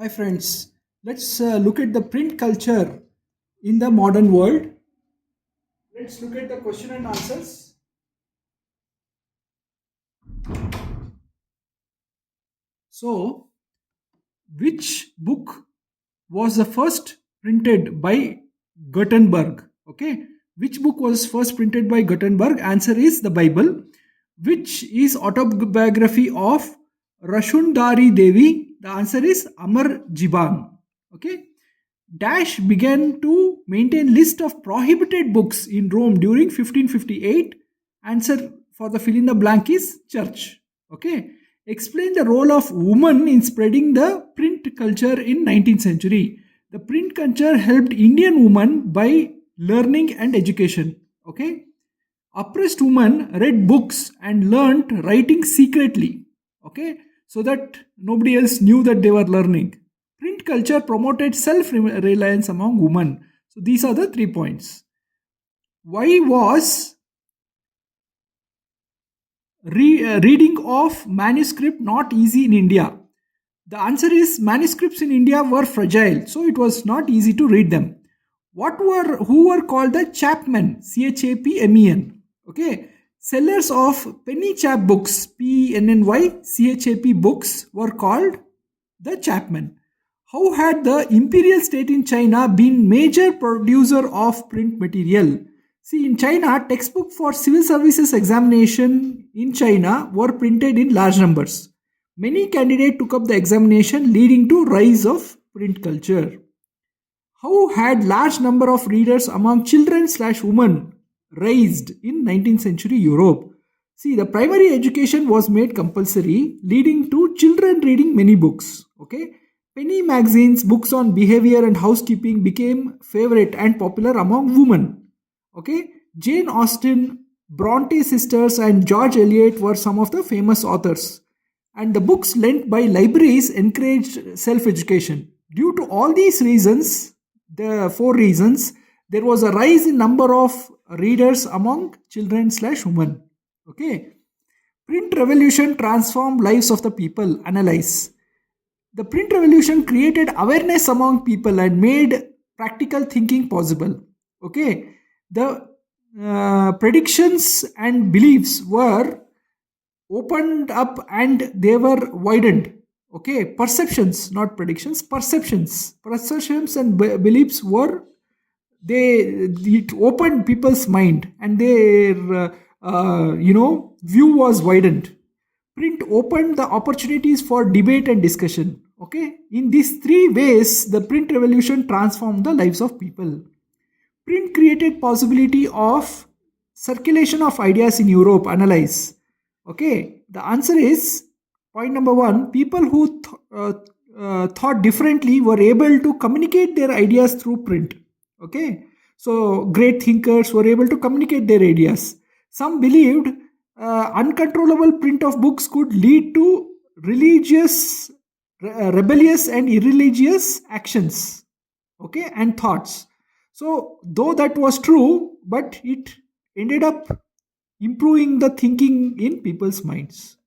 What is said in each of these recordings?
Hi, friends. Let's look at the print culture in the modern world. Let's look at the question and answers. So, which book was the first printed by Gutenberg? Okay, which book was first printed by Gutenberg? Answer is the Bible. Which is autobiography of Rashundari Devi? The answer is Amar Jiban. Okay, Dash began to maintain list of prohibited books in Rome during 1558. Answer for the fill in the blank is church. Okay. Explain the role of women in spreading the print culture in 19th century. The print culture helped Indian women by learning and education. Okay. Oppressed women read books and learnt writing secretly. Okay. So that nobody else knew that they were learning. Print culture promoted self reliance among women. So these are the 3 points. Why was reading of manuscript not easy in India? The answer is manuscripts in India were fragile, so it was not easy to read them. Who were called the chapmen? Chapmen. Okay, sellers of penny chap books, penny books were called the chapmen. How had the imperial state in China been major producer of print material? See, in China, textbook for civil services examination in China were printed in large numbers. Many candidates took up the examination, leading to rise of print culture. How had large number of readers among children/women raised in 19th century Europe? See, the primary education was made compulsory, leading to children reading many books. Okay, penny magazines, books on behavior and housekeeping became favorite and popular among women. Okay, Jane Austen, Bronte sisters, and George Eliot were some of the famous authors. And the books lent by libraries encouraged self education. Due to all these reasons, the 4 reasons, there was a rise in number of readers among children/women. Okay. Print revolution transformed lives of the people. Analyze. The print revolution created awareness among people and made practical thinking possible. Okay. The predictions and beliefs were opened up and they were widened. Okay, perceptions, not predictions, perceptions and beliefs were, it opened people's mind and their view was widened. Print opened the opportunities for debate and discussion. Okay, in these 3 ways the print revolution transformed the lives of people. Print created possibility of circulation of ideas in Europe. Analyze. Okay, the answer is point number 1. People who thought differently were able to communicate their ideas through print. Okay, so great thinkers were able to communicate their ideas. Some believed uncontrollable print of books could lead to religious, rebellious, and irreligious actions. Okay, and thoughts. So, though that was true, but it ended up improving the thinking in people's minds.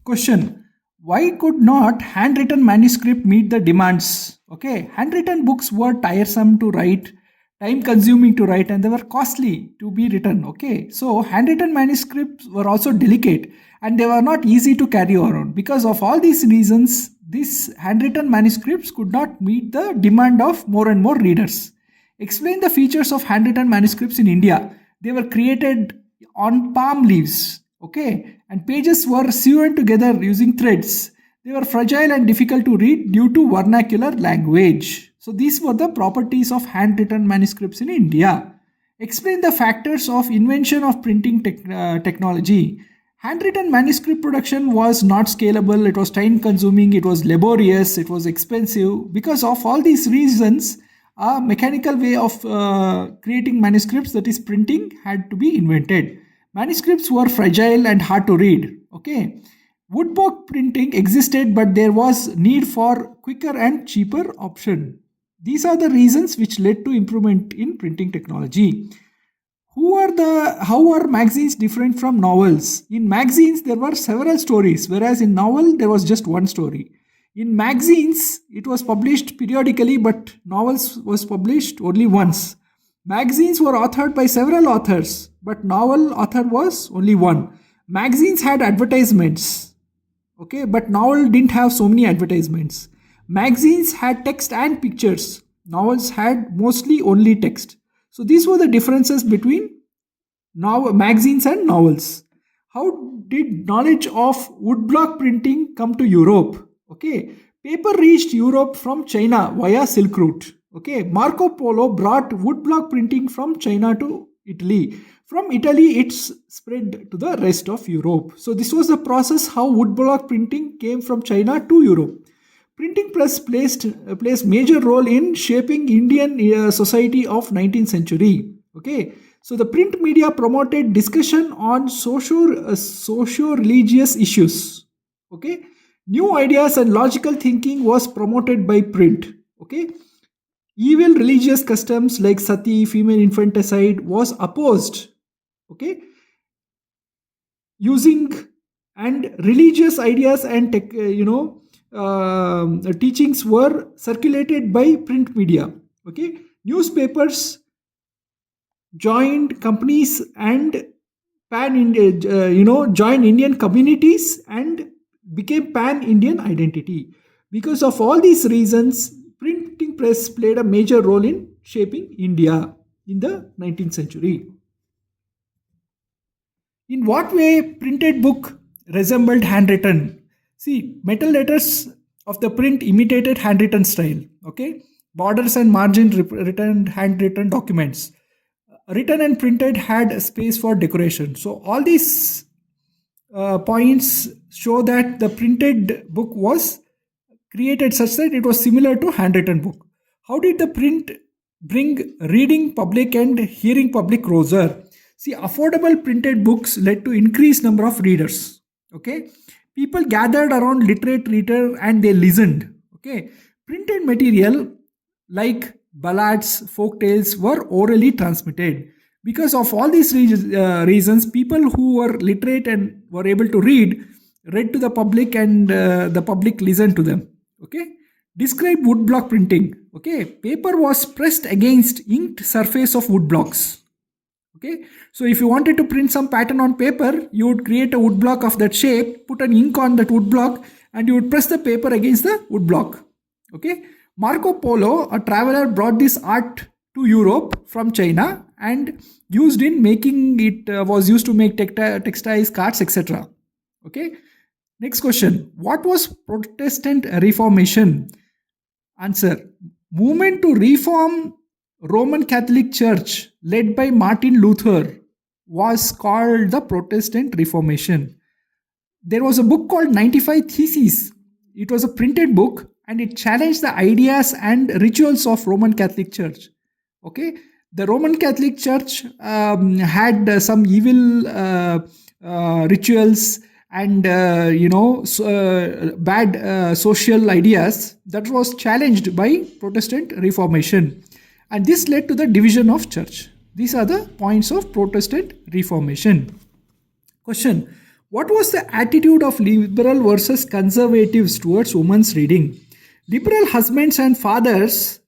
Question. Why could not handwritten manuscript meet the demands? Okay, handwritten books were tiresome to write, time consuming to write, and they were costly to be written. Okay, so handwritten manuscripts were also delicate and they were not easy to carry around. Because of all these reasons, these handwritten manuscripts could not meet the demand of more and more readers. Explain the features of handwritten manuscripts in India. They were created on palm leaves. Okay, and pages were sewn together using threads. They were fragile and difficult to read due to vernacular language. So these were the properties of handwritten manuscripts in India. Explain the factors of invention of printing technology. Handwritten manuscript production was not scalable, it was time consuming, it was laborious, it was expensive. Because of all these reasons, a mechanical way of creating manuscripts, that is printing, had to be invented. Manuscripts were fragile and hard to read. Okay, woodblock printing existed, but there was need for quicker and cheaper option. These are the reasons which led to improvement in printing technology. How are magazines different from novels? In magazines, there were several stories, whereas in novel, there was just one story. In magazines, it was published periodically, but novels was published only once. Magazines were authored by several authors, but novel author was only one. Magazines had advertisements, okay, but novel didn't have so many advertisements. Magazines had text and pictures. Novels had mostly only text. So these were the differences between now magazines and novels. How did knowledge of woodblock printing come to Europe? Okay, paper reached Europe from China via Silk Route. Okay, Marco Polo brought woodblock printing from China to Italy. From Italy, it's spread to the rest of Europe. So this was the process how woodblock printing came from China to Europe. Printing press placed major role in shaping Indian society of 19th century. Okay, so the print media promoted discussion on socio-religious issues. Okay, new ideas and logical thinking was promoted by print. Okay, evil religious customs like sati, female infanticide, was opposed. Okay, using and religious ideas and teachings were circulated by print media. Okay, newspapers joined companies and pan India, joined Indian communities and became pan Indian identity. Because of all these reasons, printing press played a major role in shaping India in the 19th century. In what way printed book resembled handwritten? See, metal letters of the print imitated handwritten style. Okay, borders and margin written handwritten documents. Written and printed had space for decoration. So all these points show that the printed book was created such that it was similar to handwritten book. How did the print bring reading public and hearing public closer? See, affordable printed books led to increased number of readers. Okay, people gathered around literate reader and they listened. Okay, printed material like ballads, folk tales were orally transmitted. Because of all these reasons, people who were literate and were able to read to the public, and the public listened to them. Okay, describe woodblock printing. Okay, paper was pressed against inked surface of wood blocks. Okay, so if you wanted to print some pattern on paper, you would create a wood block of that shape, put an ink on that wood block, and you would press the paper against the wood block. Okay, Marco Polo, a traveler, brought this art to Europe from China and used in making it was used to make textiles, carts, etc. Okay, next question: what was Protestant Reformation? Answer: movement to reform Roman Catholic Church led by Martin Luther was called the Protestant Reformation. There was a book called 95 Theses. It was a printed book and it challenged the ideas and rituals of Roman Catholic Church. Okay, the Roman Catholic Church had some evil rituals and bad social ideas that was challenged by Protestant Reformation, and this led to the division of church. These are the points of Protestant Reformation. Question: what was the attitude of liberal versus conservatives towards women's reading? Liberal husbands and fathers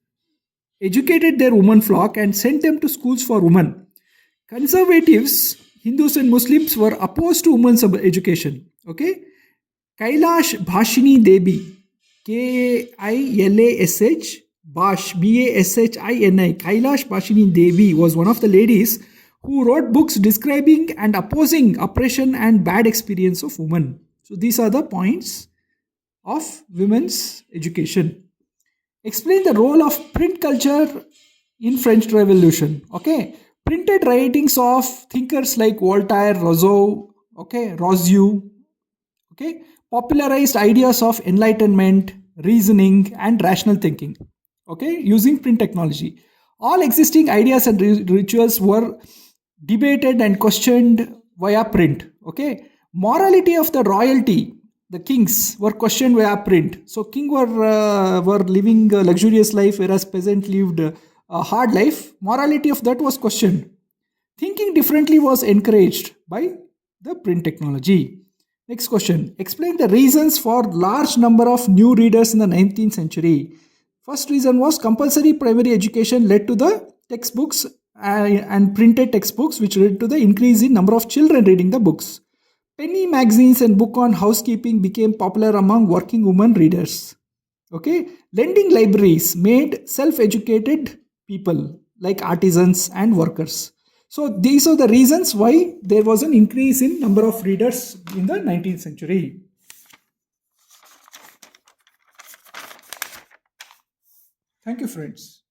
educated their women flock and sent them to schools for women. Conservatives, Hindus and Muslims, were opposed to women's education. Okay, Kailash Bhashini Devi, Kilash Bash, Bashini, Kailash Bhashini Devi was one of the ladies who wrote books describing and opposing oppression and bad experience of women. So these are the points of women's education. Explain the role of print culture in French Revolution. Okay, printed writings of thinkers like Voltaire, Rousseau, okay, popularized ideas of enlightenment, reasoning, and rational thinking. Okay, using print technology. All existing ideas and rituals were debated and questioned via print. Okay, morality of the royalty, the kings, were questioned via print. So king were living a luxurious life, whereas peasant lived a hard life. Morality of that was questioned. Thinking thinking differently was encouraged by the print technology. Next question. Explain the reasons for large number of new readers in the 19th century. First reason was compulsory primary education led to the textbooks and printed textbooks, which led to the increase in number of children reading the books. Penny magazines and book on housekeeping became popular among working women readers. Okay, lending libraries made self-educated people like artisans and workers. So these are the reasons why there was an increase in number of readers in the 19th century. Thank you, friends.